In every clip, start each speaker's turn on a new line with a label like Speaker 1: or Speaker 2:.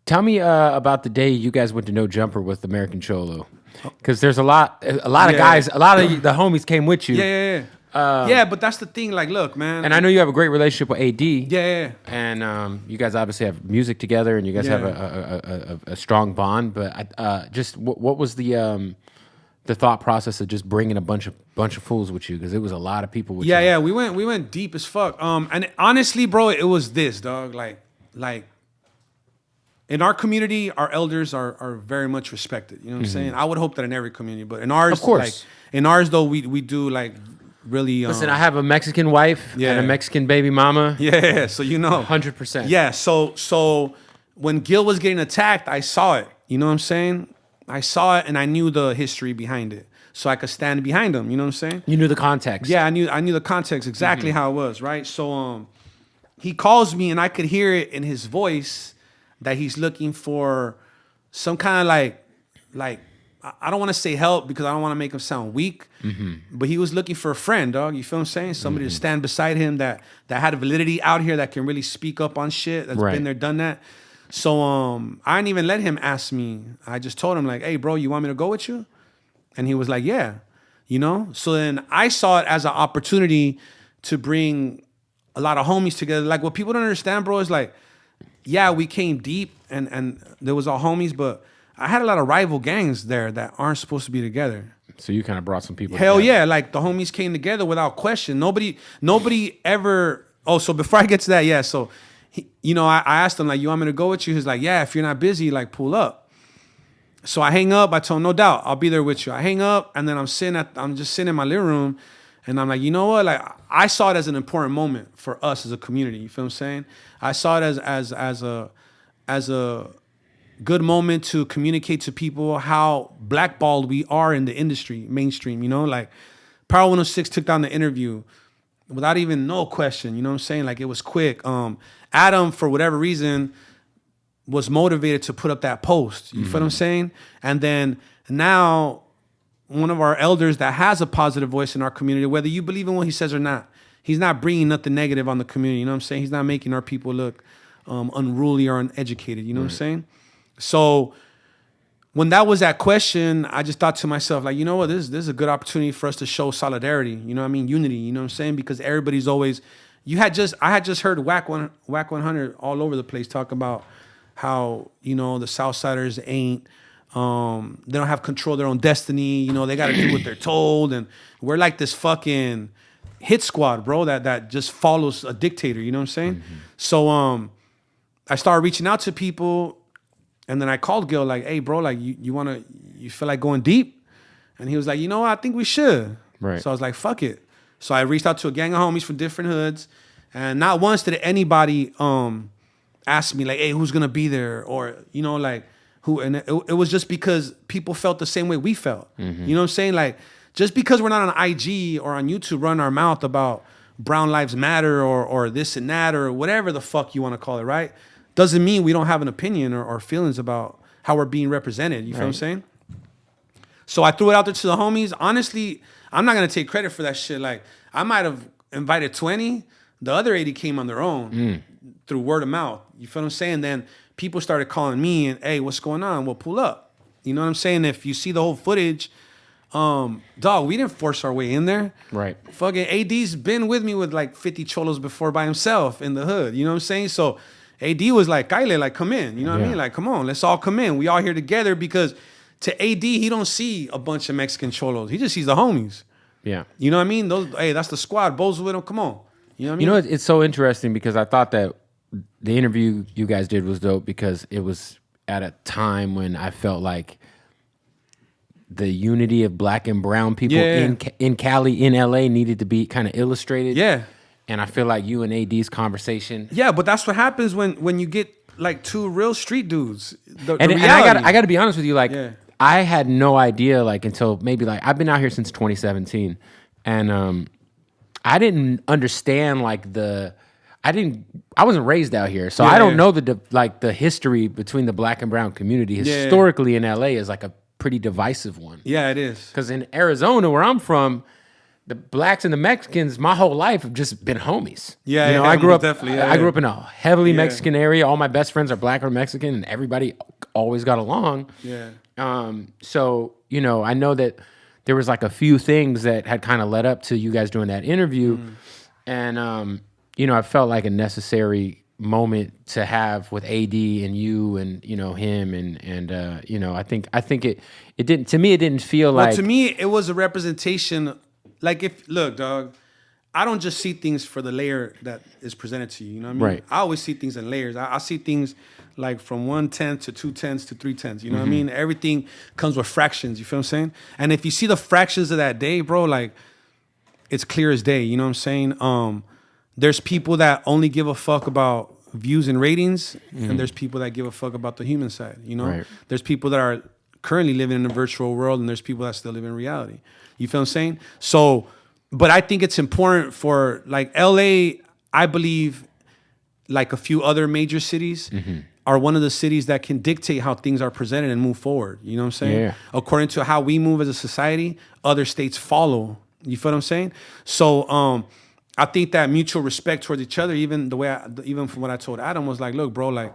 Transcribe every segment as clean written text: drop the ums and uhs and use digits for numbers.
Speaker 1: Tell me about the day you guys went to No Jumper with American Cholo, because there's a lot of guys, a lot of the homies came with you.
Speaker 2: Yeah, but that's the thing. Like, look, man.
Speaker 1: And I know you have a great relationship with AD.
Speaker 2: Yeah.
Speaker 1: And you guys obviously have music together, and you guys have a strong bond. But just what was the thought process of just bringing a bunch of fools with you? Because it was a lot of people with you.
Speaker 2: Yeah. We went deep as fuck. And honestly, bro, it was this, dog. Like in our community, our elders are very much respected. You know what I'm saying? I would hope that in every community, but in ours,
Speaker 1: of course.
Speaker 2: Like, in ours though, we do like really.
Speaker 1: Listen, I have a Mexican wife and a Mexican baby mama.
Speaker 2: Yeah, so you know,
Speaker 1: 100%.
Speaker 2: Yeah, so when Gil was getting attacked, I saw it. You know what I'm saying? I saw it, and I knew the history behind it, so I could stand behind him. You know what I'm saying?
Speaker 1: You knew the context.
Speaker 2: Yeah, I knew the context exactly how it was, right? So he calls me, and I could hear it in his voice that he's looking for some kind of like I don't want to say help because I don't want to make him sound weak, but he was looking for a friend, dog. You feel what I'm saying? Somebody to stand beside him that had a validity out here that can really speak up on shit, that's been there, done that. So I didn't even let him ask me. I just told him like, hey, bro, you want me to go with you? And he was like, yeah, you know? So then I saw it as an opportunity to bring a lot of homies together. Like, what people don't understand, bro, is like, yeah, we came deep and there was all homies, but I had a lot of rival gangs there that aren't supposed to be together.
Speaker 1: So you kind of brought some people
Speaker 2: Hell
Speaker 1: together.
Speaker 2: yeah, like the homies came together without question. Nobody ever. Oh, so before I get to that, yeah. So, I asked him like, "You want me to go with you?" He's like, "Yeah, if you're not busy, like pull up." So I hang up. I told him, "No doubt, I'll be there with you." I hang up, and then I'm just sitting in my living room, and I'm like, you know what? Like, I saw it as an important moment for us as a community. You feel what I'm saying? I saw it as a good moment to communicate to people how blackballed we are in the industry, mainstream, like Power 106 took down the interview without even no question, you know what I'm saying? Like, it was quick. Adam, for whatever reason, was motivated to put up that post. You feel what I'm saying? And then now one of our elders that has a positive voice in our community, whether you believe in what he says or not, he's not bringing nothing negative on the community, you know what I'm saying? He's not making our people look unruly or uneducated, you know what I'm saying? So when that was that question, I just thought to myself, like, you know what, this is a good opportunity for us to show solidarity, you know what I mean? Unity, you know what I'm saying? Because everybody's always, I had just heard Whack 100 all over the place talk about how, the Southsiders ain't, they don't have control of their own destiny, they got to do what they're told. And we're like this fucking hit squad, bro, that just follows a dictator, you know what I'm saying? So I started reaching out to people. And then I called Gil like, hey, bro, like, you feel like going deep? And he was like, you know what? I think we should.
Speaker 1: Right.
Speaker 2: So I was like, fuck it. So I reached out to a gang of homies from different hoods. And not once did anybody ask me like, hey, who's going to be there? Or, like, who? And it was just because people felt the same way we felt. You know what I'm saying? Like, just because we're not on IG or on YouTube running our mouth about Brown Lives Matter or this and that or whatever the fuck you want to call it, right? Doesn't mean we don't have an opinion or feelings about how we're being represented. You feel what I'm saying? So I threw it out there to the homies. Honestly, I'm not going to take credit for that shit. Like, I might have invited 20. The other 80 came on their own through word of mouth. You feel what I'm saying? Then people started calling me and, hey, what's going on? We'll pull up. You know what I'm saying? If you see the whole footage, dog, we didn't force our way in there.
Speaker 1: Right.
Speaker 2: Fucking AD's been with me with like 50 cholos before by himself in the hood. You know what I'm saying? So AD was like, Kyle, like, come in. You know what I mean? Like, come on, let's all come in. We all here together because to AD, he don't see a bunch of Mexican cholos. He just sees the homies.
Speaker 1: Yeah.
Speaker 2: You know what I mean? Hey, that's the squad. Bozo with them. Come on. You know what I mean?
Speaker 1: You know, it's so interesting because I thought that the interview you guys did was dope because it was at a time when I felt like the unity of black and brown people in Cali, in LA needed to be kind of illustrated.
Speaker 2: Yeah.
Speaker 1: And I feel like you and AD's conversation.
Speaker 2: Yeah, but that's what happens when you get like two real street dudes.
Speaker 1: And I got to be honest with you, like I had no idea like until maybe like I've been out here since 2017, and I didn't understand like I wasn't raised out here, so I don't know the history between the black and brown community historically in LA is like a pretty divisive one.
Speaker 2: Yeah, it is.
Speaker 1: Because in Arizona, where I'm from, the blacks and the Mexicans, my whole life have just been homies.
Speaker 2: Yeah,
Speaker 1: you know,
Speaker 2: yeah,
Speaker 1: I grew up.
Speaker 2: definitely.
Speaker 1: I grew up in a heavily
Speaker 2: Yeah.
Speaker 1: Mexican area. All my best friends are black or Mexican, and everybody always got along.
Speaker 2: Yeah.
Speaker 1: So you know, I know that there was like a few things that had kind of led up to you guys doing that interview, and you know, I felt like a necessary moment to have with AD and you and you know him and you know, I think it didn't, to me it didn't feel
Speaker 2: Well,
Speaker 1: like,
Speaker 2: to me, it was a representation. Like, if look, dog, I don't just see things for the layer that is presented to you. You know what I mean?
Speaker 1: Right.
Speaker 2: I always see things in layers. I see things like from 1/10 to 2/10 to 3/10. You know what I mean? Everything comes with fractions. You feel what I'm saying? And if you see the fractions of that day, bro, like it's clear as day. You know what I'm saying? There's people that only give a fuck about views and ratings, and there's people that give a fuck about the human side. You know,
Speaker 1: Right.
Speaker 2: there's people that are currently living in a virtual world, and there's people that still live in reality. You feel what I'm saying? So, but I think it's important for like LA. I believe, like a few other major cities, are one of the cities that can dictate how things are presented and move forward. You know what I'm saying?
Speaker 1: Yeah.
Speaker 2: According to how we move as a society, other states follow. You feel what I'm saying? So, I think that mutual respect towards each other, even the way, even from what I told Adam, was like, look, bro, like,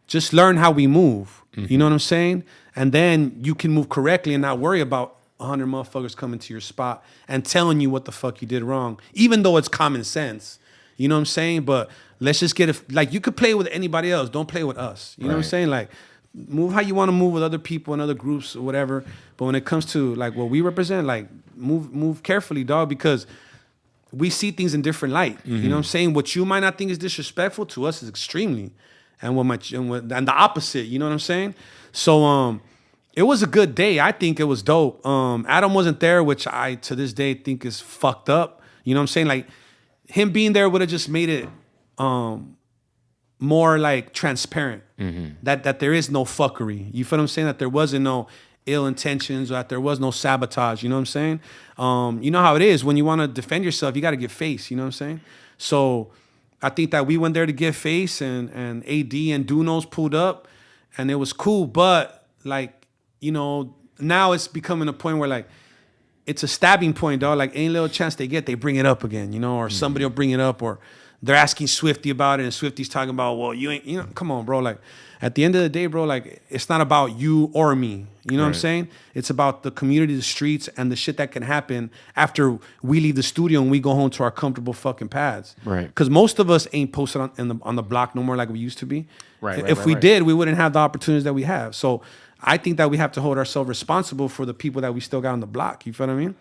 Speaker 2: just learn how we move. You know what I'm saying? And then you can move correctly and not worry about 100 motherfuckers coming to your spot and telling you what the fuck you did wrong, even though it's common sense. You know what I'm saying? But let's just get like, you could play with anybody else. Don't play with us. You know what I'm
Speaker 1: Right.
Speaker 2: saying? Like, move how you want to move with other people and other groups or whatever. But when it comes to like what we represent, like move carefully, dog, because we see things in different light. You know what I'm saying? What you might not think is disrespectful to us is extremely, and and the opposite. You know what I'm saying? So it was a good day. I think it was dope. Adam wasn't there, which I to this day think is fucked up. You know what I'm saying? Like, him being there would have just made it more like transparent. That there is no fuckery. You feel what I'm saying? That there wasn't no ill intentions, or that there was no sabotage. You know what I'm saying? You know how it is when you want to defend yourself, you got to give face. You know what I'm saying? So I think that we went there to give face, and AD and Dunos pulled up, and it was cool. But like, you know, now it's becoming a point where like it's a stabbing point, dog. Like, any little chance they get, they bring it up again, you know, or somebody will bring it up, or they're asking Swifty about it, and Swifty's talking about, well, you ain't, you know, come on, bro. Like, at the end of the day, bro, like, it's not about you or me. You know what I'm saying? It's about the community, the streets, and the shit that can happen after we leave the studio and we go home to our comfortable fucking pads.
Speaker 1: Right.
Speaker 2: Because most of us ain't posted on the block no more like we used to be.
Speaker 1: Right,
Speaker 2: If we did, we wouldn't have the opportunities that we have. So I think that we have to hold ourselves responsible for the people that we still got on the block. You feel what I mean?